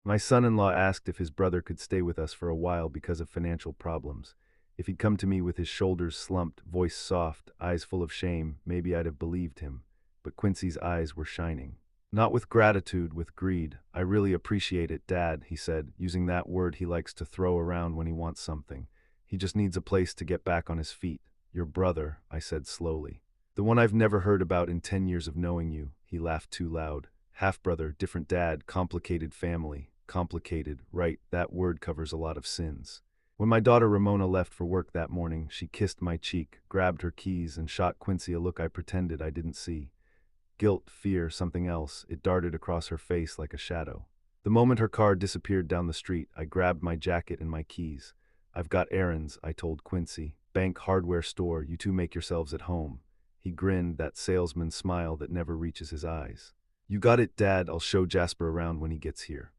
My son-in-law asked if his brother could stay with us for a while because of financial problems. If he'd come to me with his shoulders slumped, voice soft, eyes full of shame, maybe I'd have believed him. But Quincy's eyes were shining. Not with gratitude, with greed. I really appreciate it, Dad, he said, using that word he likes to throw around when he wants something. He just needs a place to get back on his feet. Your brother, I said slowly. The one I've never heard about in 10 years of knowing you, he laughed too loud. Half-brother, different dad, complicated family. Complicated, right, that word covers a lot of sins. When my daughter Ramona left for work that morning, she kissed my cheek, grabbed her keys, and shot Quincy a look I pretended I didn't see. Guilt, fear, something else, it darted across her face like a shadow. The moment her car disappeared down the street, I grabbed my jacket and my keys. I've got errands, I told Quincy. Bank, hardware store, you two make yourselves at home. He grinned, that salesman's smile that never reaches his eyes. You got it, Dad, I'll show Jasper around when he gets here.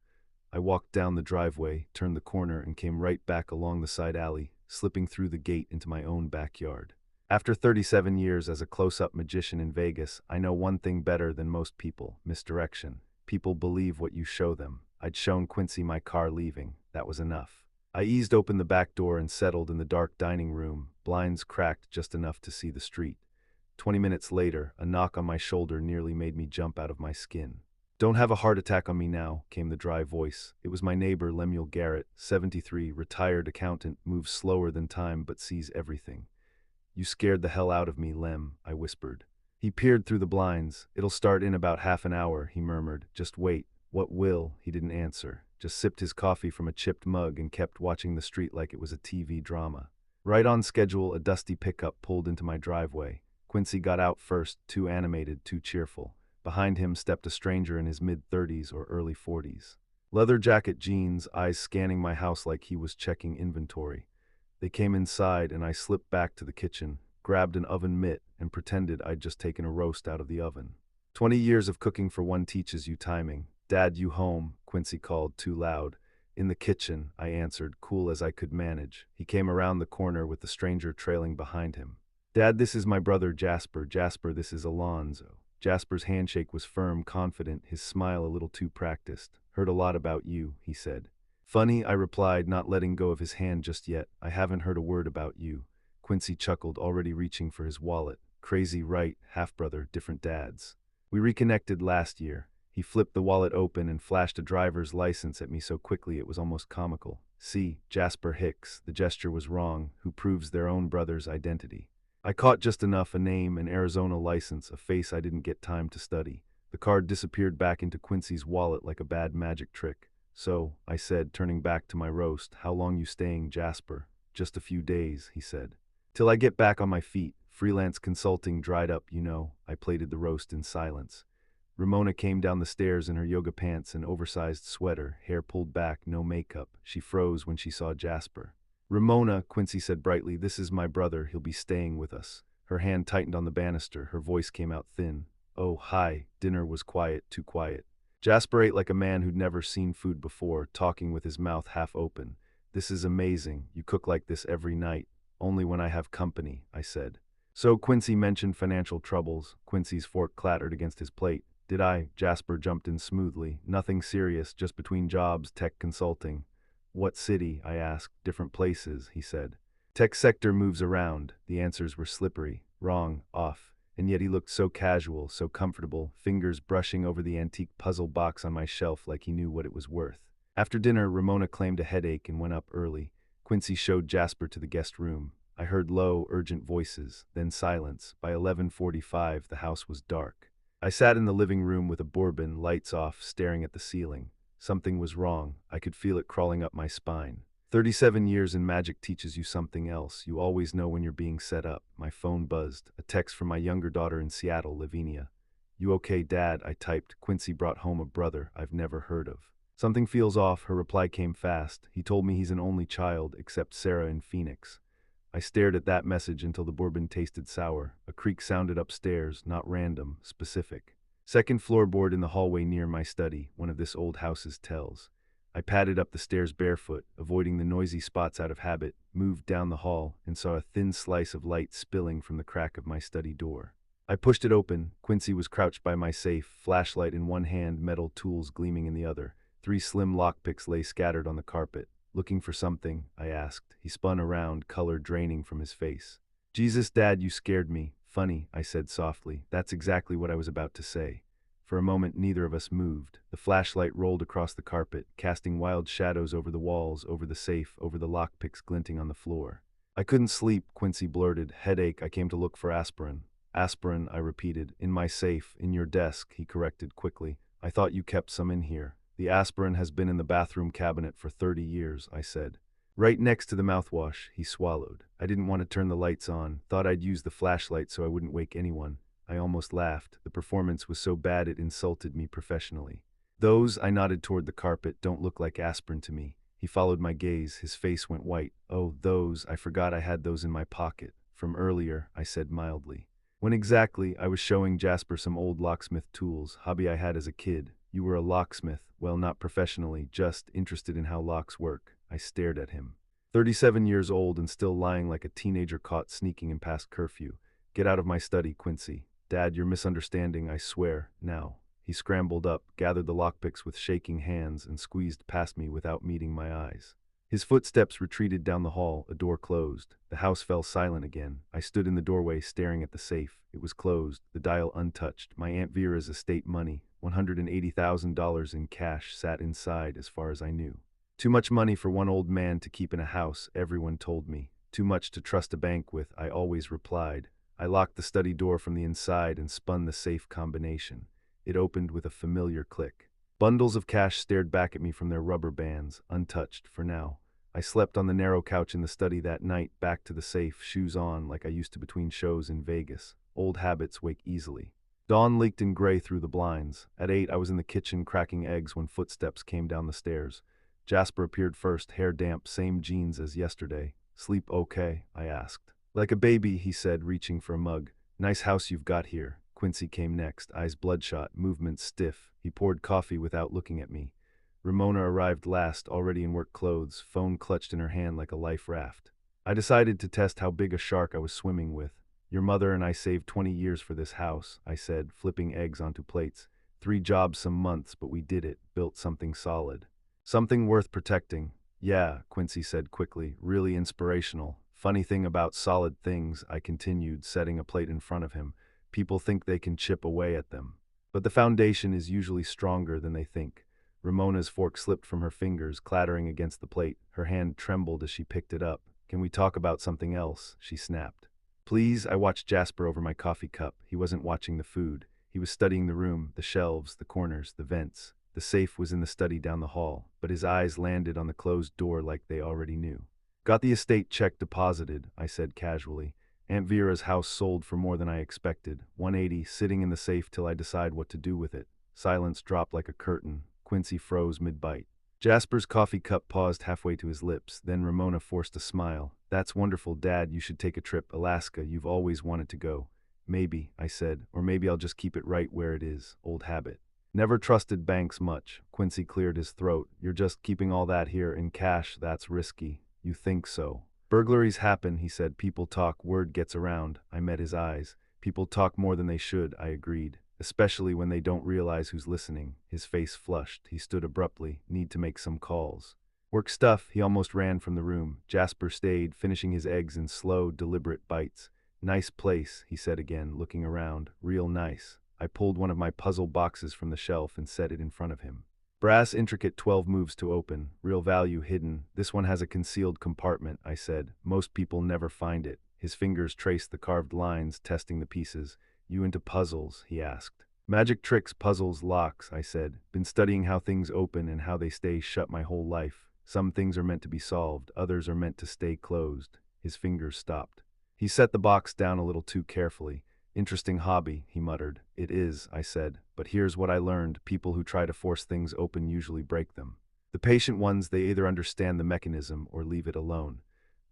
I walked down the driveway, turned the corner, and came right back along the side alley, slipping through the gate into my own backyard. After 37 years as a close-up magician in Vegas, I know one thing better than most people: misdirection. People believe what you show them. I'd shown Quincy my car leaving. That was enough. I eased open the back door and settled in the dark dining room, blinds cracked just enough to see the street. 20 minutes later, a knock on my shoulder nearly made me jump out of my skin. Don't have a heart attack on me now, came the dry voice. It was my neighbor, Lemuel Garrett, 73, retired accountant, moves slower than time but sees everything. You scared the hell out of me, Lem, I whispered. He peered through the blinds. It'll start in about half an hour, he murmured. Just wait. What will? He didn't answer. Just sipped his coffee from a chipped mug and kept watching the street like it was a TV drama. Right on schedule, a dusty pickup pulled into my driveway. Quincy got out first, too animated, too cheerful. Behind him stepped a stranger in his mid-30s or early 40s. Leather jacket, jeans, eyes scanning my house like he was checking inventory. They came inside and I slipped back to the kitchen, grabbed an oven mitt, and pretended I'd just taken a roast out of the oven. 20 years of cooking for one teaches you timing. Dad, you home? Quincy called, too loud. In the kitchen, I answered, cool as I could manage. He came around the corner with the stranger trailing behind him. Dad, this is my brother Jasper. Jasper, this is Alonzo. Jasper's handshake was firm, confident, his smile a little too practiced. Heard a lot about you, he said. Funny, I replied, not letting go of his hand just yet. I haven't heard a word about you. Quincy chuckled, already reaching for his wallet. Crazy, right? Half-brother, different dads. We reconnected last year. He flipped the wallet open and flashed a driver's license at me so quickly it was almost comical. See, Jasper Hicks, the gesture was wrong, who proves their own brother's identity. I caught just enough, a name, an Arizona license, a face I didn't get time to study. The card disappeared back into Quincy's wallet like a bad magic trick. So, I said, turning back to my roast, how long you staying, Jasper? Just a few days, he said. Till I get back on my feet. Freelance consulting dried up, you know. I plated the roast in silence. Ramona came down the stairs in her yoga pants and oversized sweater, hair pulled back, no makeup. She froze when she saw Jasper. Ramona, Quincy said brightly, this is my brother, he'll be staying with us. Her hand tightened on the banister, her voice came out thin. Oh, hi. Dinner was quiet, too quiet. Jasper ate like a man who'd never seen food before, talking with his mouth half open. This is amazing, you cook like this every night. Only when I have company, I said. So Quincy mentioned financial troubles. Quincy's fork clattered against his plate. Did I? Jasper jumped in smoothly. Nothing serious, just between jobs, tech consulting. What city? I asked. Different places, he said. Tech sector moves around. The answers were slippery. Wrong. Off. And yet he looked so casual, so comfortable, fingers brushing over the antique puzzle box on my shelf like he knew what it was worth. After dinner, Ramona claimed a headache and went up early. Quincy showed Jasper to the guest room. I heard low, urgent voices, then silence. By 11:45, the house was dark. I sat in the living room with a bourbon, lights off, staring at the ceiling. Something was wrong. I could feel it crawling up my spine. 37 years in magic teaches you something else. You always know when you're being set up. My phone buzzed. A text from my younger daughter in Seattle, Lavinia. You okay, Dad? I typed. Quincy brought home a brother I've never heard of. Something feels off. Her reply came fast. He told me he's an only child, except Sarah in Phoenix. I stared at that message until the bourbon tasted sour. A creak sounded upstairs, not random, specific. Second floorboard in the hallway near my study, one of this old house's tells. I padded up the stairs barefoot, avoiding the noisy spots out of habit, moved down the hall, and saw a thin slice of light spilling from the crack of my study door. I pushed it open. Quincy was crouched by my safe, flashlight in one hand, metal tools gleaming in the other. 3 slim lockpicks lay scattered on the carpet. Looking for something? I asked. He spun around, color draining from his face. Jesus, Dad, you scared me. Funny, I said softly. That's exactly what I was about to say. For a moment, neither of us moved. The flashlight rolled across the carpet, casting wild shadows over the walls, over the safe, over the lockpicks glinting on the floor. I couldn't sleep, Quincy blurted. Headache, I came to look for aspirin. Aspirin, I repeated. In my safe, in your desk, he corrected quickly. I thought you kept some in here. The aspirin has been in the bathroom cabinet for 30 years, I said. Right next to the mouthwash, he swallowed. I didn't want to turn the lights on, thought I'd use the flashlight so I wouldn't wake anyone. I almost laughed. The performance was so bad it insulted me professionally. Those, I nodded toward the carpet, don't look like aspirin to me. He followed my gaze, his face went white. Oh, those, I forgot I had those in my pocket. From earlier, I said mildly. When exactly? I was showing Jasper some old locksmith tools, hobby I had as a kid. You were a locksmith, well, not professionally, just interested in how locks work. I stared at him. 37 years old and still lying like a teenager caught sneaking in past curfew. Get out of my study, Quincy. Dad, you're misunderstanding, I swear, now. He scrambled up, gathered the lockpicks with shaking hands, and squeezed past me without meeting my eyes. His footsteps retreated down the hall, a door closed. The house fell silent again. I stood in the doorway staring at the safe. It was closed, the dial untouched. My Aunt Vera's estate money, $180,000 in cash, sat inside as far as I knew. Too much money for one old man to keep in a house, everyone told me. Too much to trust a bank with, I always replied. I locked the study door from the inside and spun the safe combination. It opened with a familiar click. Bundles of cash stared back at me from their rubber bands, untouched for now. I slept on the narrow couch in the study that night, back to the safe, shoes on like I used to between shows in Vegas. Old habits wake easily. Dawn leaked in gray through the blinds. At 8, I was in the kitchen cracking eggs when footsteps came down the stairs. Jasper appeared first, hair damp, same jeans as yesterday. Sleep okay? I asked. Like a baby, he said, reaching for a mug. Nice house you've got here. Quincy came next, eyes bloodshot, movements stiff. He poured coffee without looking at me. Ramona arrived last, already in work clothes, phone clutched in her hand like a life raft. I decided to test how big a shark I was swimming with. Your mother and I saved 20 years for this house, I said, flipping eggs onto plates. 3 jobs, some months, but we did it, built something solid. Something worth protecting. Yeah, Quincy said quickly, really inspirational. Funny thing about solid things, I continued, setting a plate in front of him. People think they can chip away at them. But the foundation is usually stronger than they think. Ramona's fork slipped from her fingers, clattering against the plate. Her hand trembled as she picked it up. Can we talk about something else? She snapped. Please, I watched Jasper over my coffee cup. He wasn't watching the food. He was studying the room, the shelves, the corners, the vents. The safe was in the study down the hall, but his eyes landed on the closed door like they already knew. Got the estate check deposited, I said casually. Aunt Vera's house sold for more than I expected. 180, sitting in the safe till I decide what to do with it. Silence dropped like a curtain. Quincy froze mid-bite. Jasper's coffee cup paused halfway to his lips, then Ramona forced a smile. That's wonderful, Dad. You should take a trip. Alaska, you've always wanted to go. Maybe, I said, or maybe I'll just keep it right where it is. Old habit. Never trusted banks much. Quincy cleared his throat. You're just keeping all that here in cash. That's risky. You think so? Burglaries happen, he said. People talk, word gets around. I met his eyes. People talk more than they should, I agreed. Especially when they don't realize who's listening. His face flushed. He stood abruptly. Need to make some calls. Work stuff. He almost ran from the room. Jasper stayed, finishing his eggs in slow, deliberate bites. Nice place, he said again, looking around. Real nice. I pulled one of my puzzle boxes from the shelf and set it in front of him. Brass intricate 12 moves to open. Real value hidden. This one has a concealed compartment, I said. Most people never find it. His fingers traced the carved lines, testing the pieces. You into puzzles? He asked. Magic tricks, puzzles, locks, I said. Been studying how things open and how they stay shut my whole life. Some things are meant to be solved, others are meant to stay closed. His fingers stopped. He set the box down a little too carefully. Interesting hobby, he muttered. It is, I said, but here's what I learned. People who try to force things open usually break them. The patient ones, they either understand the mechanism or leave it alone.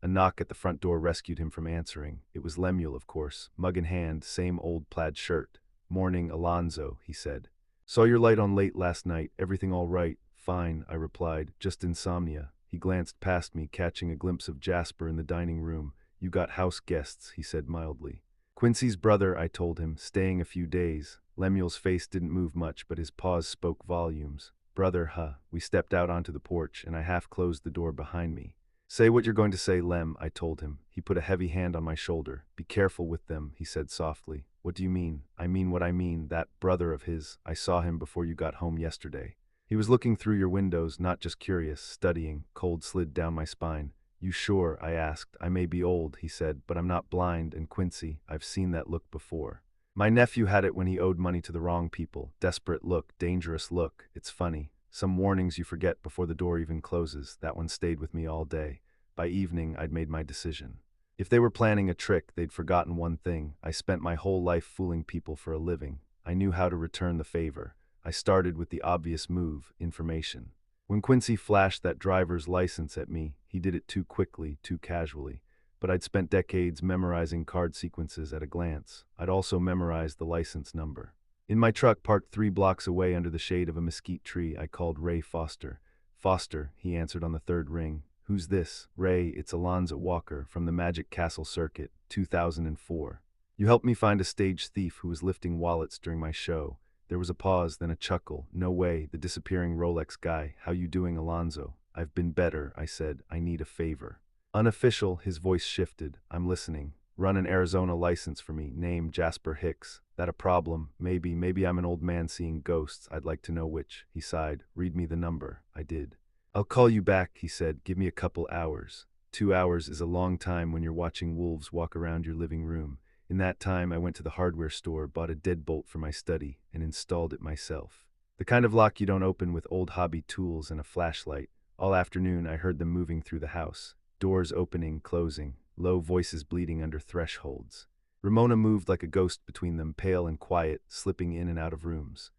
A knock at the front door rescued him from answering. It was Lemuel, of course, mug in hand, same old plaid shirt. Morning, Alonzo, he said. Saw your light on late last night. Everything all right? Fine, I replied. Just insomnia. He glanced past me, catching a glimpse of Jasper in the dining room. You got house guests, he said mildly. Quincy's brother, I told him, staying a few days. Lemuel's face didn't move much, but his pause spoke volumes. Brother, huh? We stepped out onto the porch, and I half closed the door behind me. Say what you're going to say, Lem, I told him. He put a heavy hand on my shoulder. Be careful with them, he said softly. What do you mean? I mean what I mean. That brother of his, I saw him before you got home yesterday. He was looking through your windows, not just curious, studying. Cold slid down my spine. You sure? I asked. I may be old, he said, but I'm not blind, and Quincy, I've seen that look before. My nephew had it when he owed money to the wrong people. Desperate look, dangerous look. It's funny. Some warnings you forget before the door even closes. That one stayed with me all day. By evening, I'd made my decision. If they were planning a trick, they'd forgotten one thing. I spent my whole life fooling people for a living. I knew how to return the favor. I started with the obvious move, information. When Quincy flashed that driver's license at me, he did it too quickly, too casually. But I'd spent decades memorizing card sequences at a glance. I'd also memorized the license number. In my truck parked 3 blocks away under the shade of a mesquite tree, I called Ray Foster. Foster, he answered on the 3rd ring. Who's this? Ray, it's Alonzo Walker from the Magic Castle Circuit, 2004. You helped me find a stage thief who was lifting wallets during my show. There was a pause, then a chuckle. No way, the disappearing Rolex guy. How you doing, Alonzo? I've been better, I said. I need a favor. Unofficial, his voice shifted. I'm listening. Run an Arizona license for me. Name Jasper Hicks. That a problem? Maybe I'm an old man seeing ghosts. I'd like to know which. He sighed. Read me the number. I did. I'll call you back, he said. Give me a couple hours. 2 hours is a long time when you're watching wolves walk around your living room. In that time, I went to the hardware store, bought a deadbolt for my study, and installed it myself. The kind of lock you don't open with old hobby tools and a flashlight. All afternoon, I heard them moving through the house. Doors opening, closing, low voices bleeding under thresholds. Ramona moved like a ghost between them, pale and quiet, slipping in and out of rooms.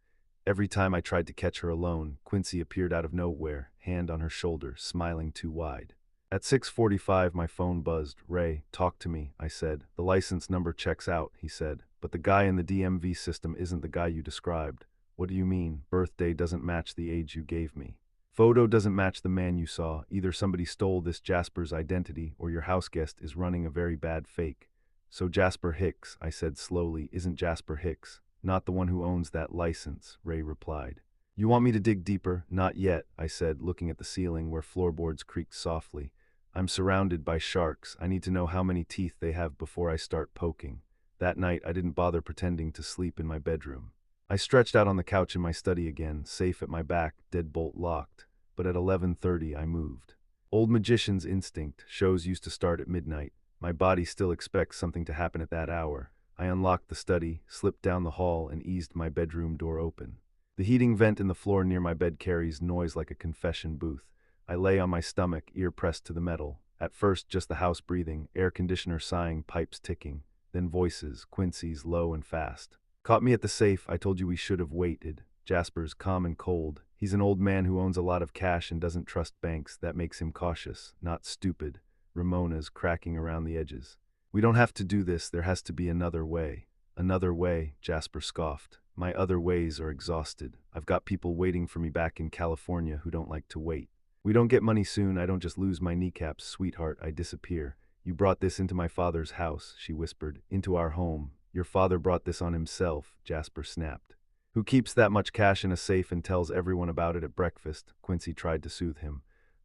Every time I tried to catch her alone, Quincy appeared out of nowhere, hand on her shoulder, smiling too wide. At 6:45, my phone buzzed. Ray, talk to me, I said. The license number checks out, he said, but the guy in the DMV system isn't the guy you described. What do you mean? Birthday doesn't match the age you gave me. Photo doesn't match the man you saw. Either somebody stole this Jasper's identity, or your house guest is running a very bad fake. So Jasper Hicks, I said slowly, isn't Jasper Hicks. Not the one who owns that license, Ray replied. You want me to dig deeper? Not yet, I said, looking at the ceiling where floorboards creaked softly. I'm surrounded by sharks. I need to know how many teeth they have before I start poking. That night, I didn't bother pretending to sleep in my bedroom. I stretched out on the couch in my study again, safe at my back, deadbolt locked. But at 11:30, I moved. Old magician's instinct, shows used to start at midnight. My body still expects something to happen at that hour. I unlocked the study, slipped down the hall, and eased my bedroom door open. The heating vent in the floor near my bed carries noise like a confession booth. I lay on my stomach, ear pressed to the metal. At first, just the house breathing, air conditioner sighing, pipes ticking. Then voices, Quincy's, low and fast. Caught me at the safe. I told you we should have waited. Jasper's calm and cold. He's an old man who owns a lot of cash and doesn't trust banks. That makes him cautious, not stupid. Ramona's cracking around the edges. We don't have to do this. There has to be another way. Another way, Jasper scoffed. My other ways are exhausted. I've got people waiting for me back in California who don't like to wait. We don't get money soon. I don't just lose my kneecaps, sweetheart. I disappear. You brought this into my father's house, she whispered. Into our home. Your father brought this on himself, Jasper snapped. Who keeps that much cash in a safe and tells everyone about it at breakfast? Quincy tried to soothe him.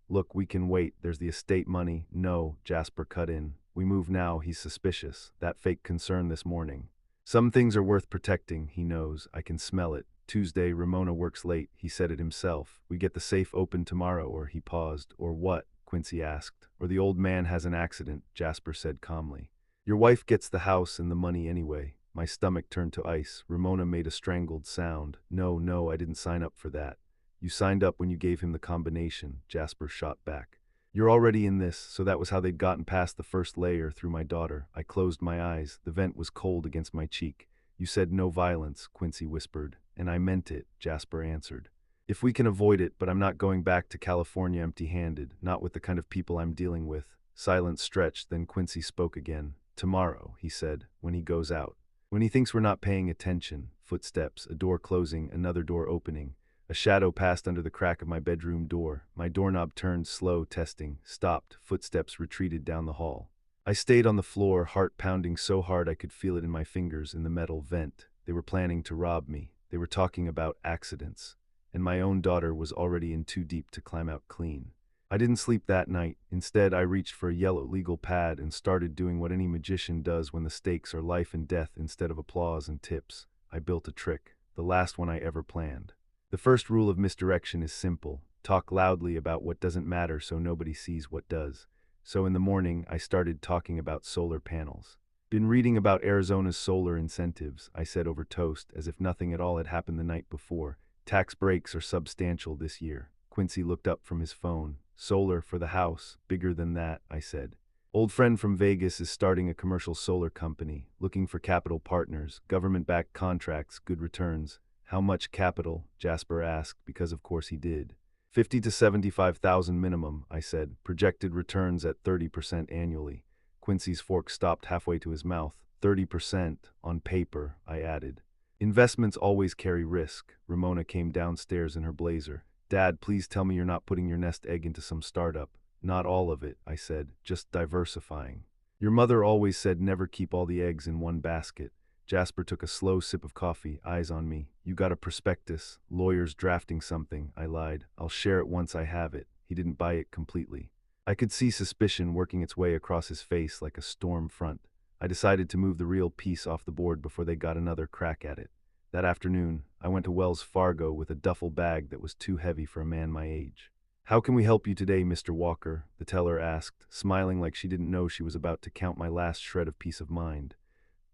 Look, we can wait. There's the estate money. No, Jasper cut in. We move now. He's suspicious. That fake concern this morning. Some things are worth protecting, he knows. I can smell it. Tuesday, Ramona works late. He said it himself. We get the safe open tomorrow, or he paused. Or what? Quincy asked. Or the old man has an accident, Jasper said calmly. Your wife gets the house and the money anyway. My stomach turned to ice. Ramona made a strangled sound. No, I didn't sign up for that. You signed up when you gave him the combination, Jasper shot back. You're already in this, so that was how they'd gotten past the first layer through my daughter. I closed my eyes. The vent was cold against my cheek. You said no violence, Quincy whispered. And I meant it, Jasper answered. If we can avoid it, but I'm not going back to California empty-handed, not with the kind of people I'm dealing with. Silence stretched, then Quincy spoke again. Tomorrow, he said, when he goes out. When he thinks we're not paying attention. Footsteps, a door closing, another door opening. A shadow passed under the crack of my bedroom door. My doorknob turned slow, testing, stopped, footsteps retreated down the hall. I stayed on the floor, heart pounding so hard I could feel it in my fingers in the metal vent. They were planning to rob me. They were talking about accidents. and my own daughter was already in too deep to climb out clean. I didn't sleep that night. Instead, I reached for a yellow legal pad and started doing what any magician does when the stakes are life and death instead of applause and tips. I built a trick, the last one I ever planned. The first rule of misdirection is simple: talk loudly about what doesn't matter so nobody sees what does. So in the morning, I started talking about solar panels. Been reading about Arizona's solar incentives, I said over toast, as if nothing at all had happened the night before. Tax breaks are substantial this year. Quincy looked up from his phone. Solar for the house, bigger than that, I said. Old friend from Vegas is starting a commercial solar company, looking for capital partners, government-backed contracts, good returns. How much capital? Jasper asked, because of course he did. 50 to 75,000 minimum, I said, projected returns at 30% annually. Quincy's fork stopped halfway to his mouth. 30% on paper, I added. Investments always carry risk. Ramona came downstairs in her blazer. Dad, please tell me you're not putting your nest egg into some startup. Not all of it, I said, just diversifying. Your mother always said never keep all the eggs in one basket. Jasper took a slow sip of coffee, eyes on me. You got a prospectus, lawyers drafting something, I lied. I'll share it once I have it. He didn't buy it completely. I could see suspicion working its way across his face like a storm front. I decided to move the real piece off the board before they got another crack at it. That afternoon, I went to Wells Fargo with a duffel bag that was too heavy for a man my age. How can we help you today, Mr. Walker? The teller asked, smiling like she didn't know she was about to count my last shred of peace of mind.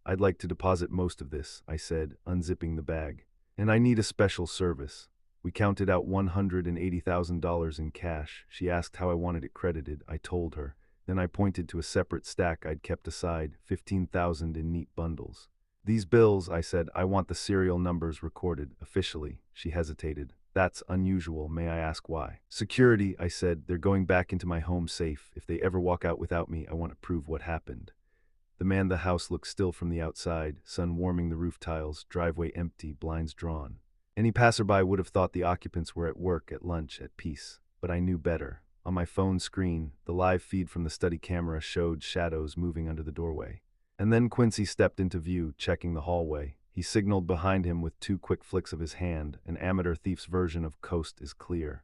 I'd like to deposit most of this, I said, unzipping the bag. And I need a special service. We counted out $180,000 in cash. She asked how I wanted it credited. I told her. Then I pointed to a separate stack I'd kept aside, 15,000 in neat bundles. These bills, I said, I want the serial numbers recorded, officially. She hesitated. That's unusual. May I ask why? Security, I said. They're going back into my home safe. If they ever walk out without me, I want to prove what happened. The man the house looked still from the outside, sun warming the roof tiles, driveway empty, blinds drawn. Any passerby would have thought the occupants were at work, at lunch, at peace. But I knew better. On my phone screen, the live feed from the study camera showed shadows moving under the doorway. And then Quincy stepped into view, checking the hallway. He signaled behind him with 2 quick flicks of his hand, an amateur thief's version of coast is clear.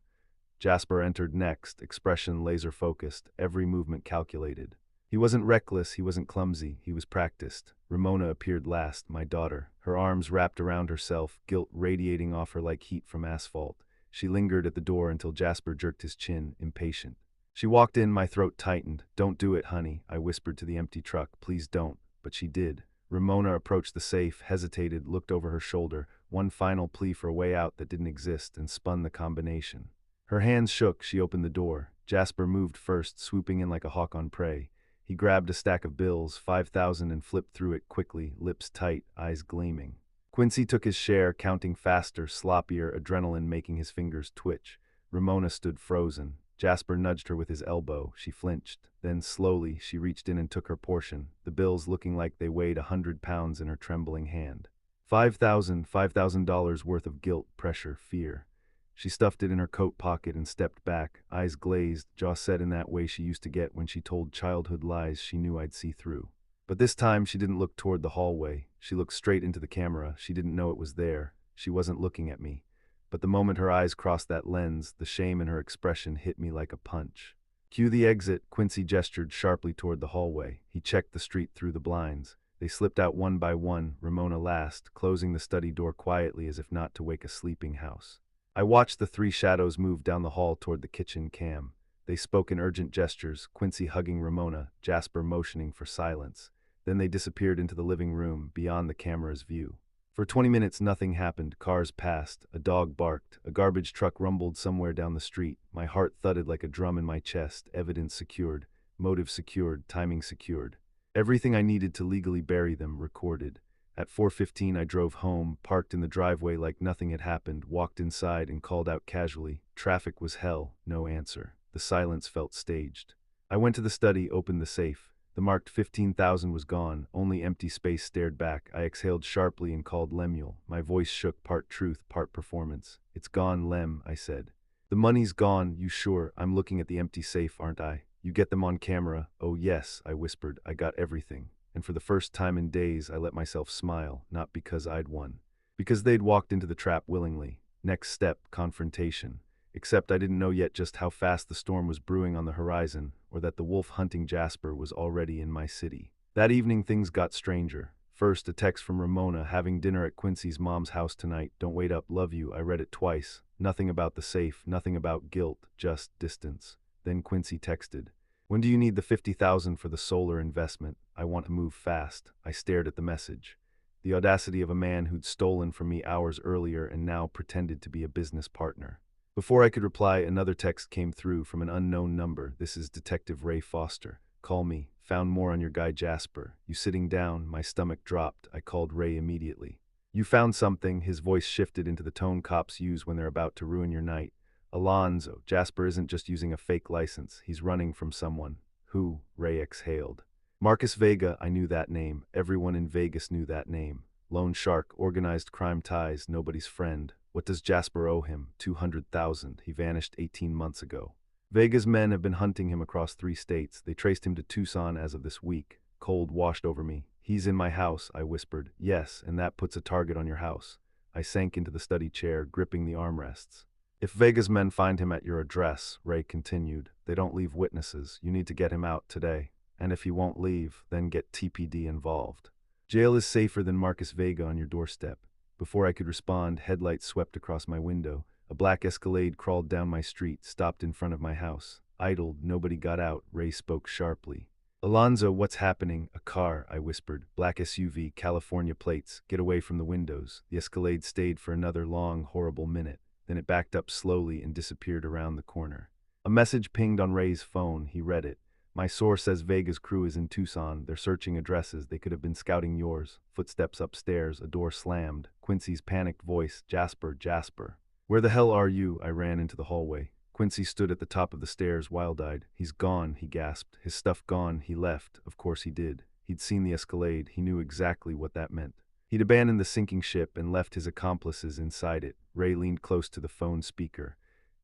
Jasper entered next, expression laser-focused, every movement calculated. He wasn't reckless, he wasn't clumsy, he was practiced. Ramona appeared last, my daughter, her arms wrapped around herself, guilt radiating off her like heat from asphalt. She lingered at the door until Jasper jerked his chin, impatient. She walked in, my throat tightened. Don't do it, honey, I whispered to the empty truck. Please don't. But she did. Ramona approached the safe, hesitated, looked over her shoulder, one final plea for a way out that didn't exist, and spun the combination. Her hands shook, she opened the door. Jasper moved first, swooping in like a hawk on prey. He grabbed a stack of bills, 5,000, and flipped through it quickly, lips tight, eyes gleaming. Quincy took his share, counting faster, sloppier, adrenaline making his fingers twitch. Ramona stood frozen. Jasper nudged her with his elbow. She flinched. Then, slowly, she reached in and took her portion, the bills looking like they weighed 100 pounds in her trembling hand. $5,000 worth of guilt, pressure, fear. She stuffed it in her coat pocket and stepped back, eyes glazed, jaw set in that way she used to get when she told childhood lies she knew I'd see through. But this time she didn't look toward the hallway. She looked straight into the camera. She didn't know it was there. She wasn't looking at me. But the moment her eyes crossed that lens, the shame in her expression hit me like a punch. Cue the exit, Quincy gestured sharply toward the hallway. He checked the street through the blinds. They slipped out one by one, Ramona last, closing the study door quietly as if not to wake a sleeping house. I watched the 3 shadows move down the hall toward the kitchen cam. They spoke in urgent gestures, Quincy hugging Ramona, Jasper motioning for silence. Then they disappeared into the living room, beyond the camera's view. For 20 minutes nothing happened. Cars passed, a dog barked, a garbage truck rumbled somewhere down the street. My heart thudded like a drum in my chest, evidence secured, motive secured, timing secured. Everything I needed to legally bury them, recorded. At 4:15 I drove home, parked in the driveway like nothing had happened, walked inside and called out casually. Traffic was hell, no answer. The silence felt staged. I went to the study, opened the safe. The marked 15,000 was gone, only empty space stared back. I exhaled sharply and called Lemuel. My voice shook, part truth, part performance. It's gone, Lem, I said. The money's gone, you sure? I'm looking at the empty safe, aren't I? You get them on camera? Oh yes, I whispered. I got everything. And for the first time in days, I let myself smile, not because I'd won. Because they'd walked into the trap willingly. Next step, confrontation. Except I didn't know yet just how fast the storm was brewing on the horizon, or that the wolf hunting Jasper was already in my city. That evening things got stranger. First, a text from Ramona, having dinner at Quincy's mom's house tonight. Don't wait up, love you. I read it twice. Nothing about the safe, nothing about guilt, just distance. Then Quincy texted, when do you need the 50,000 for the solar investment? I want to move fast. I stared at the message. The audacity of a man who'd stolen from me hours earlier and now pretended to be a business partner. Before I could reply, another text came through from an unknown number. This is Detective Ray Foster. Call me. Found more on your guy Jasper. You sitting down? My stomach dropped. I called Ray immediately. You found something? His voice shifted into the tone cops use when they're about to ruin your night. Alonzo, Jasper isn't just using a fake license. He's running from someone. Who? Ray exhaled. Marcus Vega. I knew that name. Everyone in Vegas knew that name. Lone shark, organized crime ties, nobody's friend. What does Jasper owe him? 200,000. He vanished 18 months ago. Vega's men have been hunting him across 3 states. They traced him to Tucson as of this week. Cold washed over me. He's in my house, I whispered. Yes, and that puts a target on your house. I sank into the study chair, gripping the armrests. If Vega's men find him at your address, Ray continued, they don't leave witnesses. You need to get him out today. And if he won't leave, then get TPD involved. Jail is safer than Marcus Vega on your doorstep. Before I could respond, headlights swept across my window. A black Escalade crawled down my street, stopped in front of my house. Idled, nobody got out. Ray spoke sharply. Alonzo, what's happening? A car, I whispered. Black SUV, California plates. Get away from the windows. The Escalade stayed for another long, horrible minute. Then it backed up slowly and disappeared around the corner. A message pinged on Ray's phone. He read it. My source says Vega's crew is in Tucson. They're searching addresses. They could have been scouting yours. Footsteps upstairs. A door slammed. Quincy's panicked voice. Jasper, Jasper. Where the hell are you? I ran into the hallway. Quincy stood at the top of the stairs, wild-eyed. He's gone, he gasped. His stuff gone. He left. Of course he did. He'd seen the Escalade. He knew exactly what that meant. He'd abandoned the sinking ship and left his accomplices inside it. Ray leaned close to the phone speaker.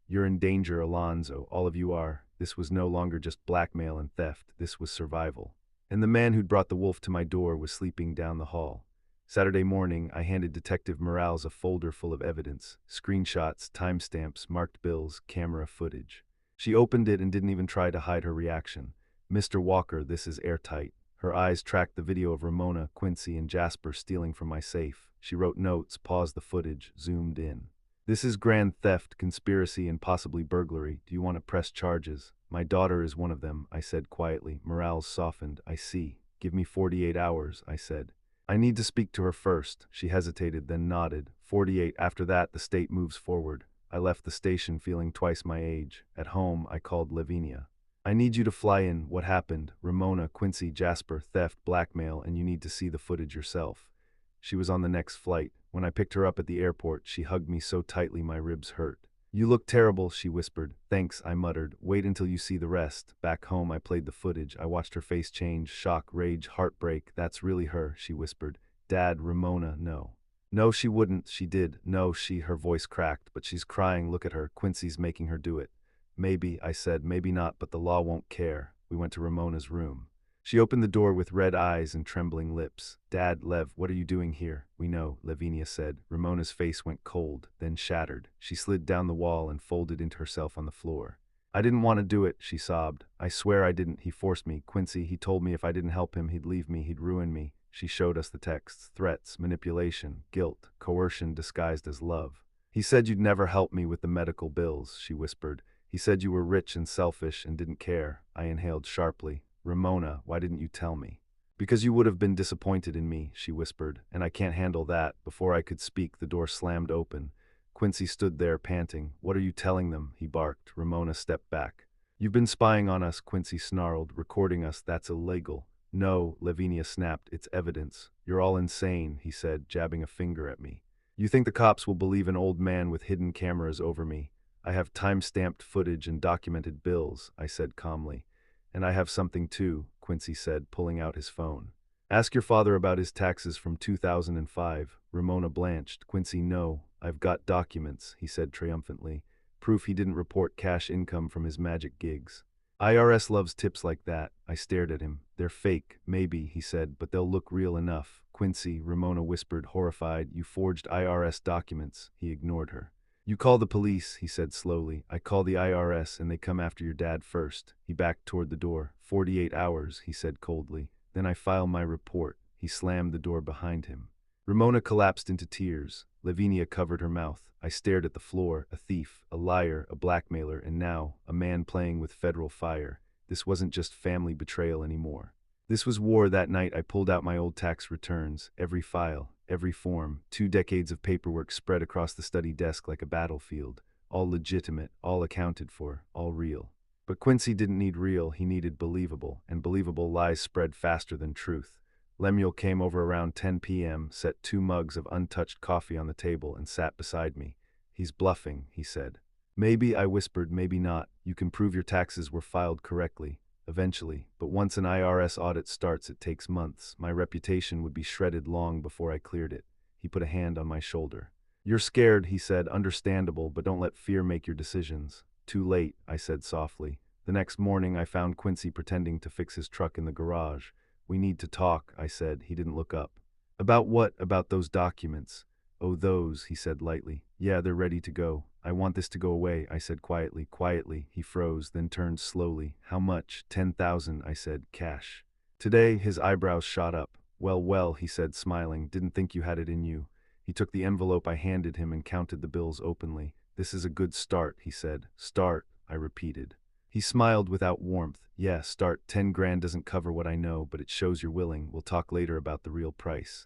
You're in danger, Alonzo. All of you are. This was no longer just blackmail and theft. This was survival. And the man who'd brought the wolf to my door was sleeping down the hall. Saturday morning, I handed Detective Morales a folder full of evidence. Screenshots, timestamps, marked bills, camera footage. She opened it and didn't even try to hide her reaction. Mr. Walker, this is airtight. Her eyes tracked the video of Ramona, Quincy, and Jasper stealing from my safe. She wrote notes, paused the footage, zoomed in. This is grand theft, conspiracy, and possibly burglary. Do you want to press charges? My daughter is one of them, I said quietly. Morales softened. I see. Give me 48 hours, I said. I need to speak to her first. She hesitated, then nodded. 48. After that, the state moves forward. I left the station feeling twice my age. At home, I called Lavinia. I need you to fly in. What happened? Ramona, Quincy, Jasper, theft, blackmail, and you need to see the footage yourself. She was on the next flight. When I picked her up at the airport, she hugged me so tightly my ribs hurt. You look terrible, she whispered. Thanks, I muttered. Wait until you see the rest. Back home, I played the footage. I watched her face change, shock, rage, heartbreak. That's really her, she whispered. Dad, Ramona, no. No, she wouldn't. She did. No, her voice cracked, but she's crying. Look at her. Quincy's making her do it. Maybe, I said, maybe not, but the law won't care. We went to Ramona's room. She opened the door with red eyes and trembling lips. Dad, Lev, what are you doing here? We know, Lavinia said. Ramona's face went cold, then shattered. She slid down the wall and folded into herself on the floor. I didn't want to do it, she sobbed. I swear I didn't. He forced me. Quincy, he told me if I didn't help him, he'd leave me, he'd ruin me. She showed us the texts, threats, manipulation, guilt, coercion disguised as love. He said you'd never help me with the medical bills, she whispered. He said you were rich and selfish and didn't care. I inhaled sharply. Ramona, why didn't you tell me? Because you would have been disappointed in me, she whispered, and I can't handle that. Before I could speak, the door slammed open. Quincy stood there, panting. What are you telling them? He barked. Ramona stepped back. You've been spying on us, Quincy snarled. Recording us, that's illegal. No, Lavinia snapped. It's evidence. You're all insane, he said, jabbing a finger at me. You think the cops will believe an old man with hidden cameras over me? I have time-stamped footage and documented bills, I said calmly. And I have something too, Quincy said, pulling out his phone. Ask your father about his taxes from 2005. Ramona blanched. Quincy, no. I've got documents, he said triumphantly. Proof he didn't report cash income from his magic gigs. IRS loves tips like that. I stared at him. They're fake, maybe, he said, but they'll look real enough. Quincy, Ramona whispered, horrified. You forged IRS documents. He ignored her. You call the police, he said slowly. I call the IRS and they come after your dad first. He backed toward the door. 48 hours, he said coldly. Then I file my report. He slammed the door behind him. Ramona collapsed into tears. Lavinia covered her mouth. I stared at the floor, a thief, a liar, a blackmailer, and now, a man playing with federal fire. This wasn't just family betrayal anymore. This was war. That night I pulled out my old tax returns, every file, every form, 2 decades of paperwork spread across the study desk like a battlefield, all legitimate, all accounted for, all real. But Quincy didn't need real, he needed believable, and believable lies spread faster than truth. Lemuel came over around 10 p.m., set 2 mugs of untouched coffee on the table, and sat beside me. He's bluffing, he said. Maybe, I whispered, maybe not. You can prove your taxes were filed correctly. Eventually, but once an IRS audit starts, it takes months. My reputation would be shredded long before I cleared it. He put a hand on my shoulder. You're scared, he said, understandable, but don't let fear make your decisions. Too late, I said softly. The next morning, I found Quincy pretending to fix his truck in the garage. We need to talk, I said. He didn't look up. About what? About those documents. Oh, those, he said lightly. Yeah, they're ready to go. I want this to go away, I said quietly. Quietly, he froze, then turned slowly. How much? 10,000, I said, cash. Today, his eyebrows shot up. Well, he said, smiling, didn't think you had it in you. He took the envelope I handed him and counted the bills openly. This is a good start, he said. Start, I repeated. He smiled without warmth. Yeah, start. 10 grand doesn't cover what I know, but it shows you're willing. We'll talk later about the real price.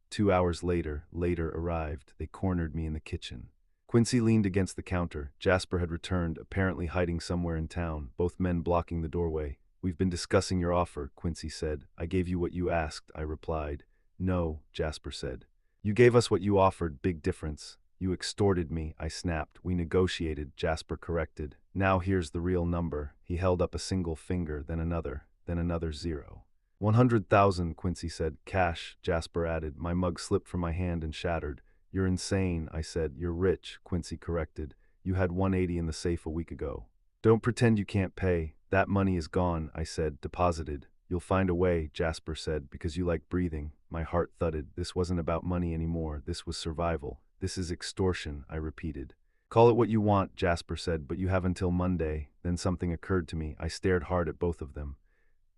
2 hours later arrived. They cornered me in the kitchen. Quincy leaned against the counter. Jasper had returned, apparently hiding somewhere in town, both men blocking the doorway. We've been discussing your offer, Quincy said. I gave you what you asked, I replied. No, Jasper said. You gave us what you offered, big difference. You extorted me, I snapped. We negotiated, Jasper corrected. Now here's the real number. He held up a single finger, then another 0. 100,000, Quincy said. Cash, Jasper added. My mug slipped from my hand and shattered. You're insane, I said. You're rich, Quincy corrected. You had 180 in the safe a week ago. Don't pretend you can't pay. That money is gone, I said, deposited. You'll find a way, Jasper said, because you like breathing. My heart thudded. This wasn't about money anymore. This was survival. This is extortion, I repeated. Call it what you want, Jasper said, but you have until Monday. Then something occurred to me. I stared hard at both of them.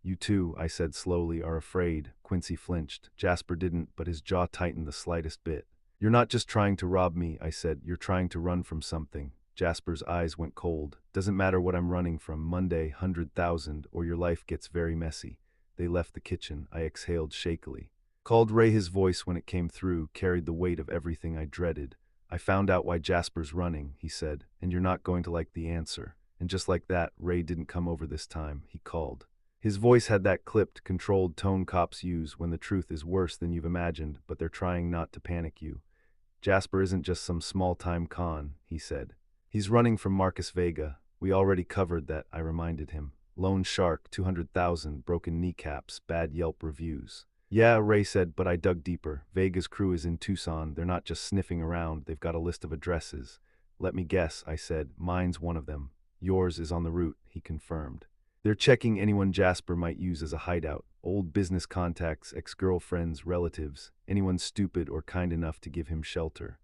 You too, I said slowly, are afraid. Quincy flinched. Jasper didn't, but his jaw tightened the slightest bit. You're not just trying to rob me, I said. You're trying to run from something. Jasper's eyes went cold. Doesn't matter what I'm running from, Monday, 100,000, or your life gets very messy. They left the kitchen. I exhaled shakily. Called Ray. His voice, when it came through, carried the weight of everything I dreaded. I found out why Jasper's running, he said, and you're not going to like the answer. And just like that, Ray didn't come over this time. He called. His voice had that clipped, controlled tone cops use when the truth is worse than you've imagined, but they're trying not to panic you. Jasper isn't just some small-time con, he said. He's running from Marcus Vega. We already covered that, I reminded him. Lone shark, 200,000, broken kneecaps, bad Yelp reviews. Yeah, Ray said, but I dug deeper. Vega's crew is in Tucson. They're not just sniffing around. They've got a list of addresses. Let me guess, I said. Mine's one of them. Yours is on the route, he confirmed. They're checking anyone Jasper might use as a hideout. Old business contacts, ex-girlfriends, relatives, anyone stupid or kind enough to give him shelter.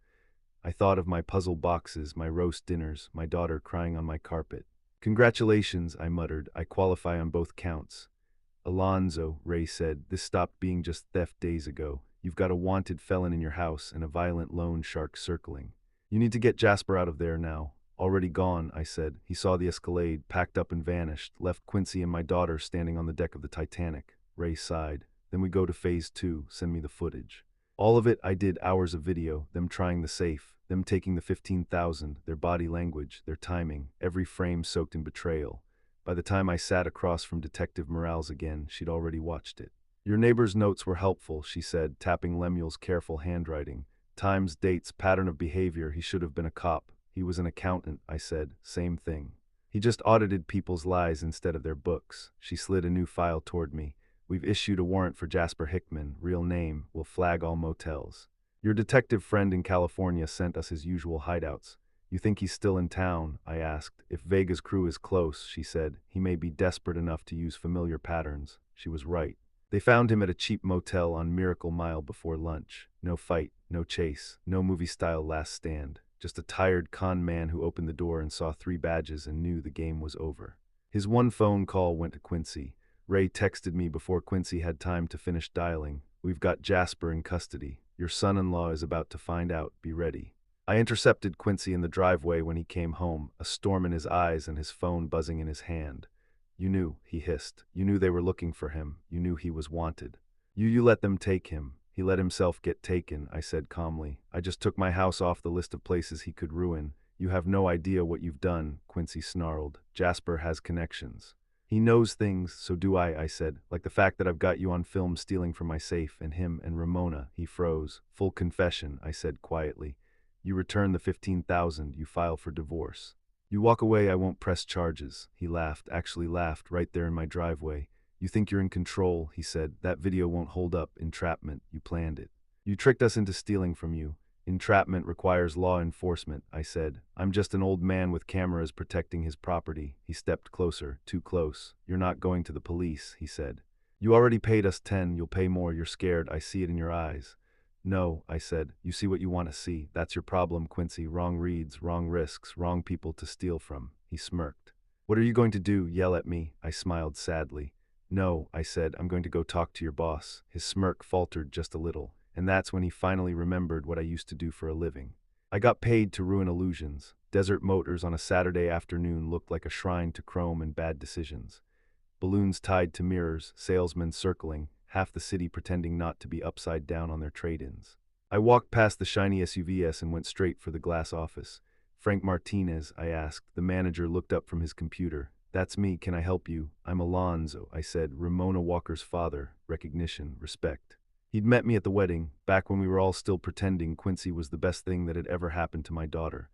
I thought of my puzzle boxes, my roast dinners, my daughter crying on my carpet. Congratulations, I muttered. I qualify on both counts. Alonzo, Ray said, this stopped being just theft days ago. You've got a wanted felon in your house and a violent loan shark circling. You need to get Jasper out of there now. Already gone, I said. He saw the Escalade, packed up and vanished, left Quincy and my daughter standing on the deck of the Titanic. Ray sighed. Then we go to phase 2, send me the footage. All of it. I did hours of video, them trying the safe, them taking the 15,000, their body language, their timing, every frame soaked in betrayal. By the time I sat across from Detective Morales again, she'd already watched it. Your neighbor's notes were helpful, she said, tapping Lemuel's careful handwriting. Times, dates, pattern of behavior. He should have been a cop. He was an accountant, I said. Same thing. He just audited people's lies instead of their books. She slid a new file toward me. We've issued a warrant for Jasper Hickman, real name. We'll flag all motels. Your detective friend in California sent us his usual hideouts. You think he's still in town? I asked. If Vega's crew is close, she said, he may be desperate enough to use familiar patterns. She was right. They found him at a cheap motel on Miracle Mile before lunch. No fight, no chase, no movie-style last stand. just a tired con man who opened the door and saw 3 badges and knew the game was over. His one phone call went to Quincy. Ray texted me before Quincy had time to finish dialing. "We've got Jasper in custody. Your son-in-law is about to find out. Be ready." I intercepted Quincy in the driveway when he came home, a storm in his eyes and his phone buzzing in his hand. "You knew," he hissed. "You knew they were looking for him. You knew he was wanted. You let them take him." "He let himself get taken," I said calmly. "I just took my house off the list of places he could ruin." "You have no idea what you've done," Quincy snarled. "Jasper has connections." "He knows things, so do I said. "Like the fact that I've got you on film stealing from my safe, and him and Ramona." He froze. "Full confession," I said quietly. "You return the 15,000, you file for divorce. You walk away, I won't press charges." He laughed, actually laughed, right there in my driveway. "You think you're in control," he said. "That video won't hold up. Entrapment. You planned it. You tricked us into stealing from you." "Entrapment requires law enforcement," I said. "I'm just an old man with cameras protecting his property." He stepped closer, too close. "You're not going to the police," he said. "You already paid us 10, you'll pay more. You're scared, I see it in your eyes." "No," I said. "You see what you want to see. That's your problem, Quincy. Wrong reads, wrong risks, wrong people to steal from." He smirked. "What are you going to do, yell at me?" I smiled sadly. "No," I said. "I'm going to go talk to your boss." His smirk faltered just a little, and that's when he finally remembered what I used to do for a living. I got paid to ruin illusions. Desert Motors on a Saturday afternoon looked like a shrine to chrome and bad decisions. Balloons tied to mirrors, salesmen circling, half the city pretending not to be upside down on their trade-ins. I walked past the shiny SUVs and went straight for the glass office. "Frank Martinez," I asked. The manager looked up from his computer. "That's me. Can I help you?" "I'm Alonzo," I said. "Ramona Walker's father." Recognition, respect. He'd met me at the wedding, back when we were all still pretending Quincy was the best thing that had ever happened to my daughter.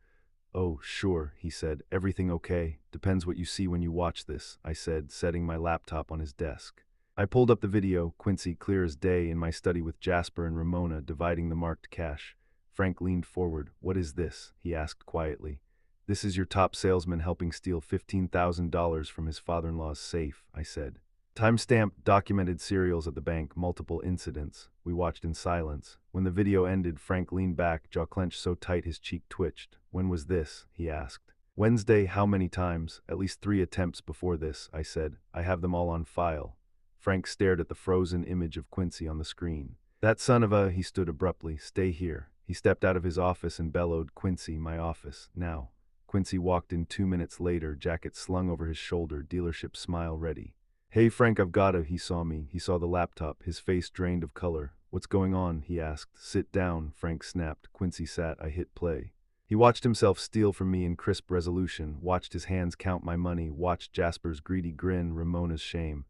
"Oh, sure," he said. "Everything okay?" "Depends what you see when you watch this," I said, setting my laptop on his desk. I pulled up the video, Quincy clear as day in my study with Jasper and Ramona dividing the marked cash. Frank leaned forward. "What is this?" he asked quietly. "This is your top salesman helping steal $15,000 from his father-in-law's safe," I said. Timestamped, documented serials at the bank, multiple incidents. We watched in silence. When the video ended, Frank leaned back, jaw clenched so tight his cheek twitched. "When was this?" he asked. "Wednesday." "How many times?" "At least 3 attempts before this," I said. "I have them all on file." Frank stared at the frozen image of Quincy on the screen. "That son of a—" He stood abruptly. "Stay here." He stepped out of his office and bellowed, "Quincy, my office, now." Quincy walked in 2 minutes later, jacket slung over his shoulder, dealership smile ready. "Hey Frank, I've gotta." He saw me. He saw the laptop, his face drained of color. "What's going on?" he asked. "Sit down," Frank snapped. Quincy sat. I hit play. He watched himself steal from me in crisp resolution, watched his hands count my money, watched Jasper's greedy grin, Ramona's shame.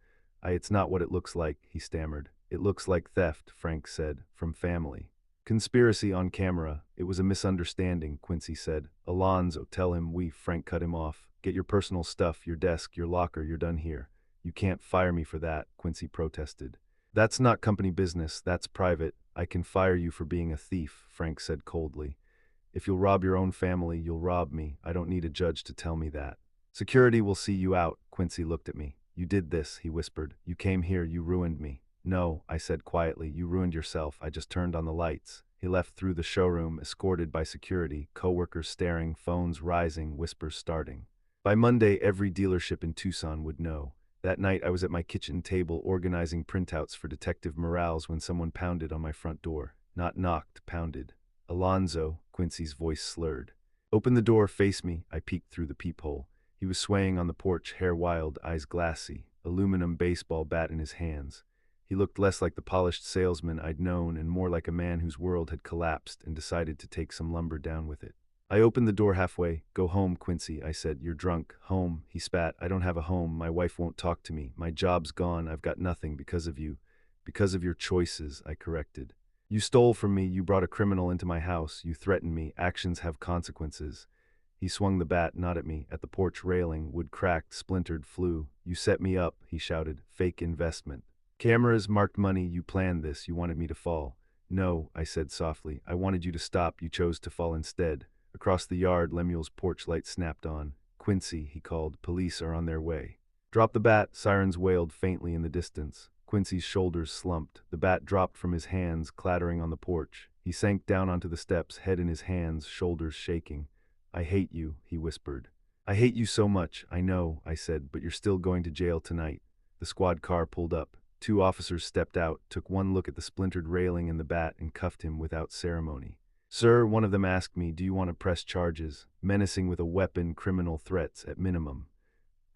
It's not what it looks like," he stammered. "It looks like theft," Frank said, "from family. Conspiracy on camera. It was a misunderstanding," Quincy said. "Alonzo, tell him we—" Frank cut him off. "Get your personal stuff, your desk, your locker, you're done here." "You can't fire me for that," Quincy protested. "That's not company business, that's private. I can fire you for being a thief," Frank said coldly. "If you'll rob your own family, you'll rob me. I don't need a judge to tell me that." "Security will see you out." Quincy looked at me. "You did this," he whispered. "You came here, you ruined me." "No," I said quietly. "You ruined yourself. I just turned on the lights." He left through the showroom, escorted by security, coworkers staring, phones rising, whispers starting. By Monday, every dealership in Tucson would know. That night, I was at my kitchen table organizing printouts for Detective Morales when someone pounded on my front door. Not knocked, pounded. "Alonzo," Quincy's voice slurred. "Open the door, face me." I peeked through the peephole. He was swaying on the porch, hair wild, eyes glassy, aluminum baseball bat in his hands. He looked less like the polished salesman I'd known and more like a man whose world had collapsed and decided to take some lumber down with it. I opened the door halfway. "Go home, Quincy," I said. "You're drunk." "Home," he spat. "I don't have a home. My wife won't talk to me. My job's gone. I've got nothing because of you." "Because of your choices," I corrected. "You stole from me. You brought a criminal into my house. You threatened me. Actions have consequences." He swung the bat, not at me, at the porch railing. Wood cracked, splintered, flew. "You set me up," he shouted. "Fake investment. Cameras, marked money. You planned this. You wanted me to fall." "No," I said softly. "I wanted you to stop. You chose to fall instead." Across the yard, Lemuel's porch light snapped on. "Quincy," he called. "Police are on their way." "Drop the bat," sirens wailed faintly in the distance. Quincy's shoulders slumped. The bat dropped from his hands, clattering on the porch. He sank down onto the steps, head in his hands, shoulders shaking. I hate you, he whispered. I hate you so much, I know, I said, but you're still going to jail tonight. The squad car pulled up. 2 officers stepped out, took one look at the splintered railing and the bat, and cuffed him without ceremony. Sir, one of them asked me, do you want to press charges? Menacing with a weapon, criminal threats at minimum.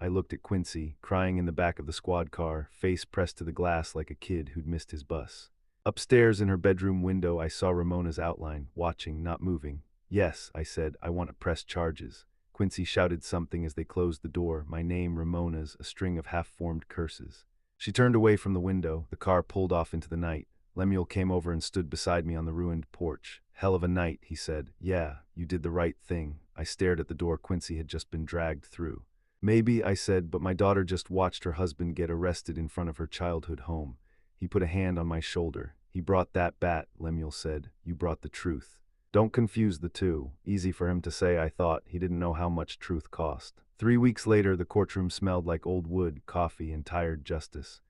I looked at Quincy, crying in the back of the squad car, face pressed to the glass like a kid who'd missed his bus. Upstairs in her bedroom window, I saw Ramona's outline, watching, not moving. Yes, I said, I want to press charges. Quincy shouted something as they closed the door, my name, Ramona's, a string of half-formed curses. She turned away from the window. The car pulled off into the night. Lemuel came over and stood beside me on the ruined porch. Hell of a night, he said. Yeah, you did the right thing. I stared at the door Quincy had just been dragged through. Maybe, I said, but my daughter just watched her husband get arrested in front of her childhood home. He put a hand on my shoulder. He brought that bat, Lemuel said. You brought the truth. Don't confuse the two. Easy for him to say, I thought. He didn't know how much truth cost. 3 weeks later, the courtroom smelled like old wood, coffee, and tired justice.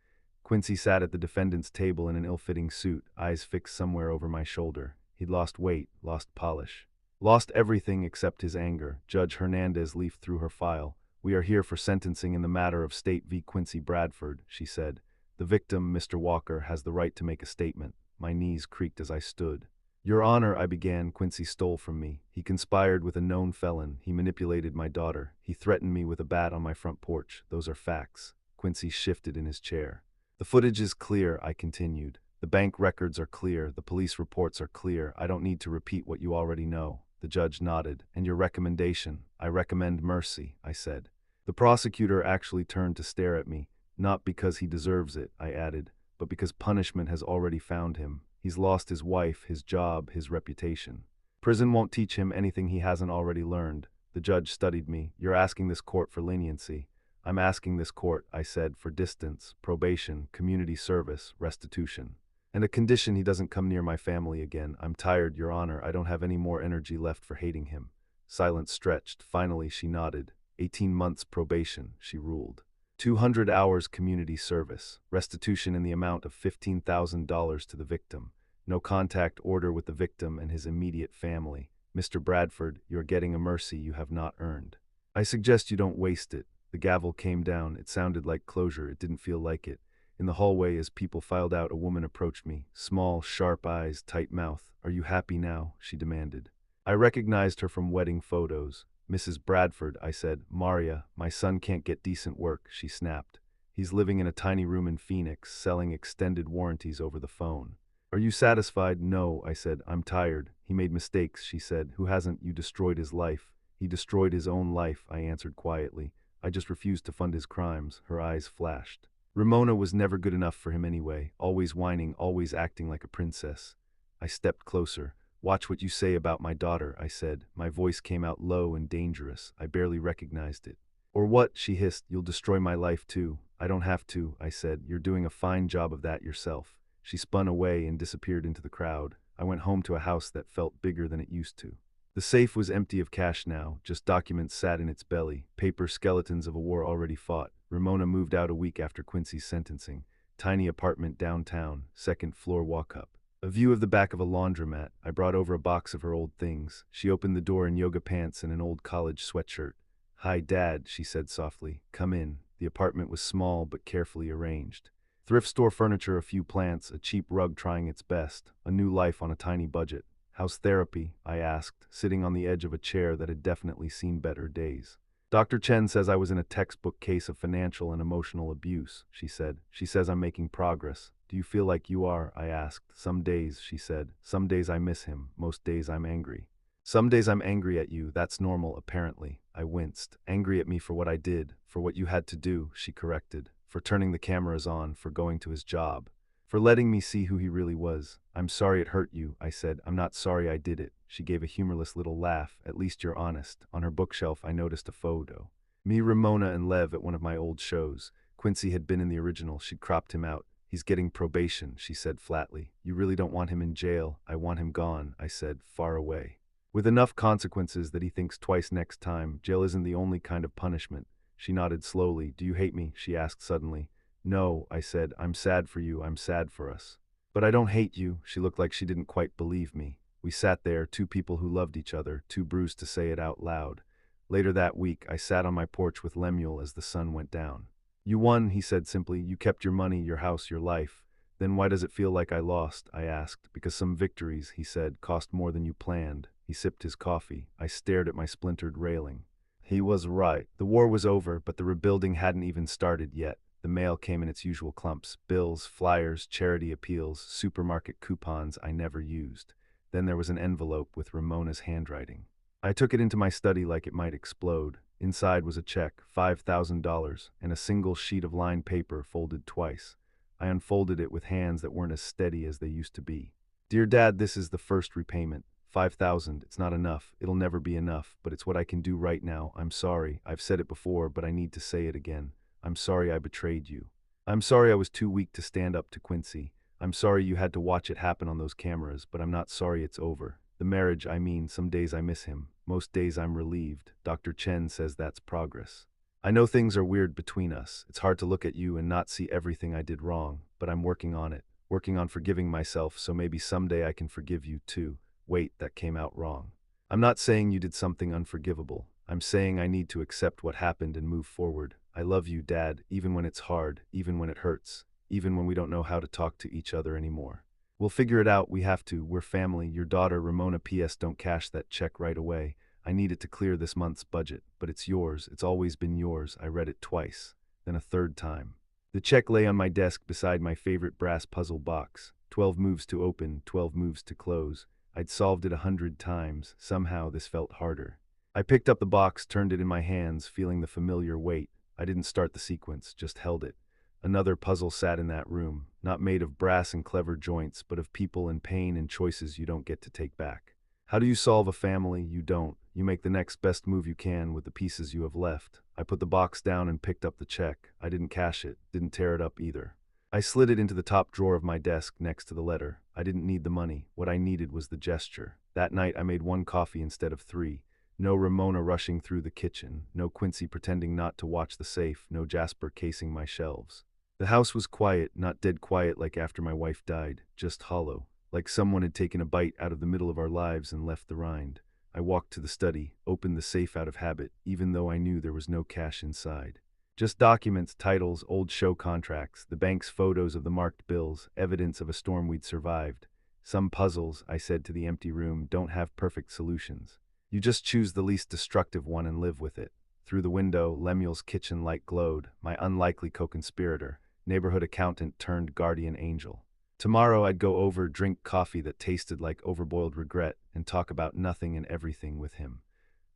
Quincy sat at the defendant's table in an ill-fitting suit, eyes fixed somewhere over my shoulder. He'd lost weight, lost polish. Lost everything except his anger. Judge Hernandez leafed through her file. We are here for sentencing in the matter of State v. Quincy Bradford, she said. The victim, Mr. Walker, has the right to make a statement. My knees creaked as I stood. Your Honor, I began. Quincy stole from me. He conspired with a known felon. He manipulated my daughter. He threatened me with a bat on my front porch. Those are facts. Quincy shifted in his chair. The footage is clear, I continued. The bank records are clear. The police reports are clear. I don't need to repeat what you already know. The judge nodded. And your recommendation? I recommend mercy, I said. The prosecutor actually turned to stare at me. Not because he deserves it, I added, but because punishment has already found him. He's lost his wife, his job, his reputation. Prison won't teach him anything he hasn't already learned. The judge studied me. You're asking this court for leniency. I'm asking this court, I said, for distance, probation, community service, restitution. And a condition he doesn't come near my family again. I'm tired, Your Honor. I don't have any more energy left for hating him. Silence stretched. Finally, she nodded. 18 months probation, she ruled. 200 hours community service. Restitution in the amount of $15,000 to the victim. No contact order with the victim and his immediate family. Mr. Bradford, you're getting a mercy you have not earned. I suggest you don't waste it. The gavel came down. It sounded like closure. It didn't feel like it. In the hallway, as people filed out, a woman approached me. Small, sharp eyes, tight mouth. Are you happy now? She demanded. I recognized her from wedding photos. Mrs. Bradford, I said. Maria, my son can't get decent work, she snapped. He's living in a tiny room in Phoenix, selling extended warranties over the phone. Are you satisfied? No, I said. I'm tired. He made mistakes, she said. Who hasn't? You destroyed his life. He destroyed his own life, I answered quietly. I just refused to fund his crimes. Her eyes flashed. Ramona was never good enough for him anyway, always whining, always acting like a princess. I stepped closer. Watch what you say about my daughter, I said. My voice came out low and dangerous. I barely recognized it. Or what? She hissed. You'll destroy my life too. I don't have to, I said. You're doing a fine job of that yourself. She spun away and disappeared into the crowd. I went home to a house that felt bigger than it used to. The safe was empty of cash now, just documents sat in its belly, paper skeletons of a war already fought. Ramona moved out a week after Quincy's sentencing. Tiny apartment downtown, second floor walk-up. A view of the back of a laundromat. I brought over a box of her old things. She opened the door in yoga pants and an old college sweatshirt. Hi, Dad, she said softly. Come in. The apartment was small but carefully arranged. Thrift store furniture, a few plants, a cheap rug trying its best. A new life on a tiny budget. How's therapy? I asked, sitting on the edge of a chair that had definitely seen better days. Dr. Chen says I was in a textbook case of financial and emotional abuse, she said. She says I'm making progress. Do you feel like you are? I asked. Some days, she said. Some days I miss him. Most days I'm angry. Some days I'm angry at you. That's normal, apparently. I winced. Angry at me for what I did, for what you had to do, she corrected. For turning the cameras on, for going to his job. For letting me see who he really was. I'm sorry it hurt you, I said. I'm not sorry I did it. She gave a humorless little laugh. At least you're honest. On her bookshelf, I noticed a photo. Me, Ramona, and Lev at one of my old shows. Quincy had been in the original. She'd cropped him out. He's getting probation, she said flatly. You really don't want him in jail. I want him gone, I said, far away. With enough consequences that he thinks twice next time. Jail isn't the only kind of punishment. She nodded slowly. Do you hate me? She asked suddenly. No, I said. I'm sad for you. I'm sad for us. But I don't hate you. She looked like she didn't quite believe me. We sat there, two people who loved each other, too bruised to say it out loud. Later that week, I sat on my porch with Lemuel as the sun went down. You won, he said simply. You kept your money, your house, your life. Then why does it feel like I lost? I asked. Because some victories, he said, cost more than you planned. He sipped his coffee. I stared at my splintered railing. He was right. The war was over, but the rebuilding hadn't even started yet. The mail came in its usual clumps: bills, flyers, charity appeals, supermarket coupons I never used. Then there was an envelope with Ramona's handwriting. I took it into my study like it might explode. Inside was a check, $5,000, and a single sheet of lined paper folded twice. I unfolded it with hands that weren't as steady as they used to be. Dear Dad, this is the first repayment. 5,000, it's not enough. It'll never be enough, but it's what I can do right now. I'm sorry. I've said it before, but I need to say it again. I'm sorry I betrayed you. I'm sorry I was too weak to stand up to Quincy. I'm sorry you had to watch it happen on those cameras, but I'm not sorry it's over. The marriage, I mean, some days I miss him. Most days I'm relieved. Dr. Chen says that's progress. I know things are weird between us. It's hard to look at you and not see everything I did wrong, but I'm working on it. Working on forgiving myself, so maybe someday I can forgive you too. Wait, that came out wrong. I'm not saying you did something unforgivable. I'm saying I need to accept what happened and move forward. I love you, Dad, even when it's hard, even when it hurts, even when we don't know how to talk to each other anymore. We'll figure it out, we have to. We're family. Your daughter, Ramona, P.S. Don't cash that check right away. I need it to clear this month's budget, but it's yours. It's always been yours. I read it twice, then a third time. The check lay on my desk beside my favorite brass puzzle box. 12 moves to open, 12 moves to close. I'd solved it 100 times. Somehow this felt harder. I picked up the box, turned it in my hands, feeling the familiar weight. I didn't start the sequence, just held it. Another puzzle sat in that room, not made of brass and clever joints, but of people and pain and choices you don't get to take back. How do you solve a family? You don't. You make the next best move you can with the pieces you have left. I put the box down and picked up the check. I didn't cash it, didn't tear it up either. I slid it into the top drawer of my desk next to the letter. I didn't need the money. What I needed was the gesture. That night I made 1 coffee instead of 3. No Ramona rushing through the kitchen. No Quincy pretending not to watch the safe. No Jasper casing my shelves. The house was quiet, not dead quiet like after my wife died, just hollow, like someone had taken a bite out of the middle of our lives and left the rind. I walked to the study, opened the safe out of habit, even though I knew there was no cash inside. Just documents, titles, old show contracts, the bank's photos of the marked bills, evidence of a storm we'd survived. Some puzzles, I said to the empty room, don't have perfect solutions. You just choose the least destructive one and live with it. Through the window, Lemuel's kitchen light glowed, my unlikely co-conspirator, neighborhood accountant turned guardian angel. Tomorrow I'd go over, drink coffee that tasted like overboiled regret, and talk about nothing and everything with him.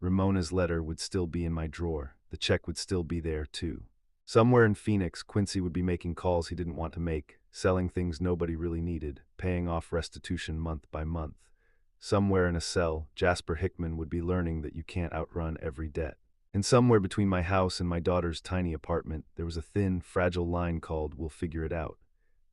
Ramona's letter would still be in my drawer. The check would still be there, too. Somewhere in Phoenix, Quincy would be making calls he didn't want to make, selling things nobody really needed, paying off restitution month by month. Somewhere in a cell, Jasper Hickman would be learning that you can't outrun every debt. And somewhere between my house and my daughter's tiny apartment, there was a thin, fragile line called "We'll figure it out."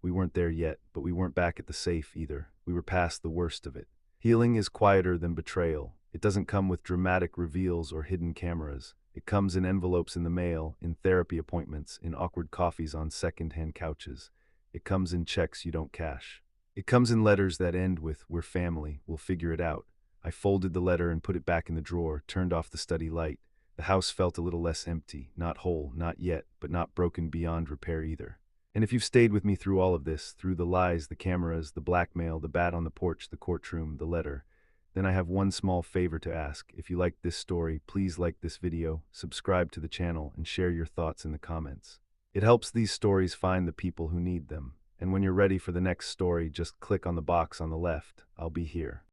We weren't there yet, but we weren't back at the safe either. We were past the worst of it. Healing is quieter than betrayal. It doesn't come with dramatic reveals or hidden cameras. It comes in envelopes in the mail, in therapy appointments, in awkward coffees on second-hand couches. It comes in checks you don't cash. It comes in letters that end with, "We're family, we'll figure it out." I folded the letter and put it back in the drawer, turned off the study light. The house felt a little less empty, not whole, not yet, but not broken beyond repair either. And if you've stayed with me through all of this, through the lies, the cameras, the blackmail, the bat on the porch, the courtroom, the letter, then I have one small favor to ask. If you liked this story, please like this video, subscribe to the channel, and share your thoughts in the comments. It helps these stories find the people who need them. And when you're ready for the next story, just click on the box on the left. I'll be here.